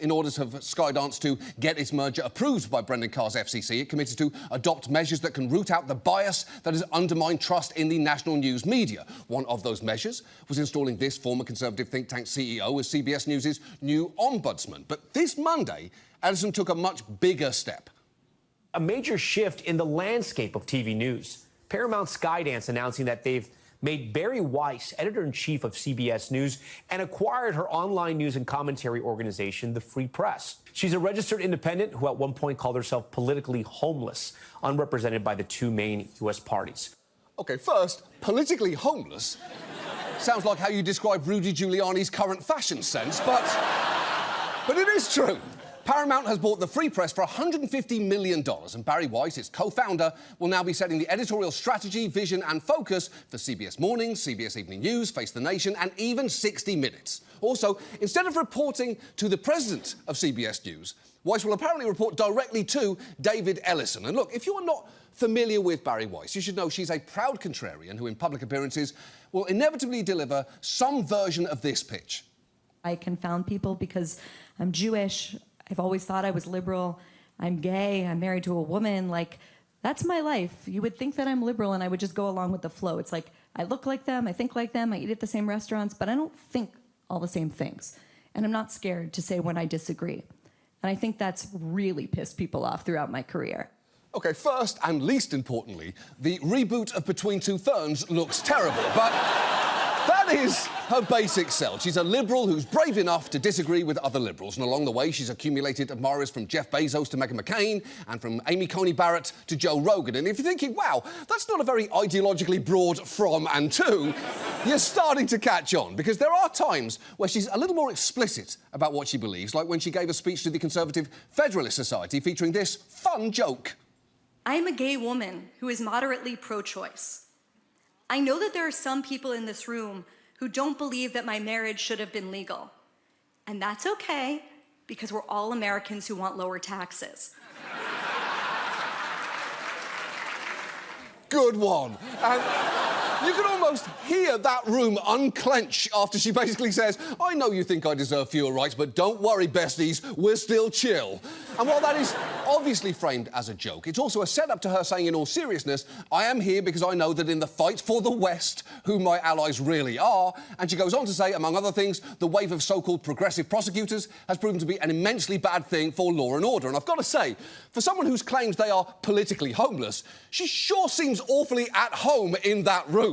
in order for Skydance to get its merger approved by Brendan Carr's FCC, it committed to adopt measures that can root out the bias that has undermined trust in the national news media. One of those measures was installing this former Conservative think tank CEO as CBS News' new ombudsman. But this Monday, Edison took a much bigger step. A major shift in the landscape of TV news. Paramount Skydance announcing that they've made Bari Weiss editor-in-chief of CBS News and acquired her online news and commentary organization, The Free Press. She's a registered independent who at one point called herself politically homeless, unrepresented by the two main U.S. parties. OK, first, politically homeless sounds like how you describe Rudy Giuliani's current fashion sense, but it is true. Paramount has bought the Free Press for $150 million, and Bari Weiss, its co-founder, will now be setting the editorial strategy, vision and focus for CBS Mornings, CBS Evening News, Face the Nation and even 60 Minutes. Also, instead of reporting to the president of CBS News, Weiss will apparently report directly to David Ellison. And look, if you are not familiar with Bari Weiss, you should know she's a proud contrarian who in public appearances will inevitably deliver some version of this pitch. I confound people because I'm Jewish. I've always thought I was liberal. I'm gay. I'm married to a woman. Like, that's my life. You would think that I'm liberal and I would just go along with the flow. It's like, I look like them, I think like them, I eat at the same restaurants, but I don't think all the same things. And I'm not scared to say when I disagree. And I think that's really pissed people off throughout my career. OK, first and least importantly, the reboot of Between Two Ferns looks terrible, but that is her basic self. She's a liberal who's brave enough to disagree with other liberals, and along the way she's accumulated admirers from Jeff Bezos to Meghan McCain and from Amy Coney Barrett to Joe Rogan. And if you're thinking, wow, that's not a very ideologically broad from and to, you're starting to catch on, because there are times where she's a little more explicit about what she believes, like when she gave a speech to the Conservative Federalist Society featuring this fun joke. I am a gay woman who is moderately pro-choice. I know that there are some people in this room who don't believe that my marriage should have been legal. And that's okay, because we're all Americans who want lower taxes. Good one. And you can almost hear that room unclench after she basically says, I know you think I deserve fewer rights, but don't worry, besties, we're still chill. And while that is obviously framed as a joke, it's also a setup to her saying in all seriousness, I am here because I know that in the fight for the West, who my allies really are. And she goes on to say, among other things, the wave of so-called progressive prosecutors has proven to be an immensely bad thing for law and order. And I've got to say, for someone who claims they are politically homeless, she sure seems awfully at home in that room.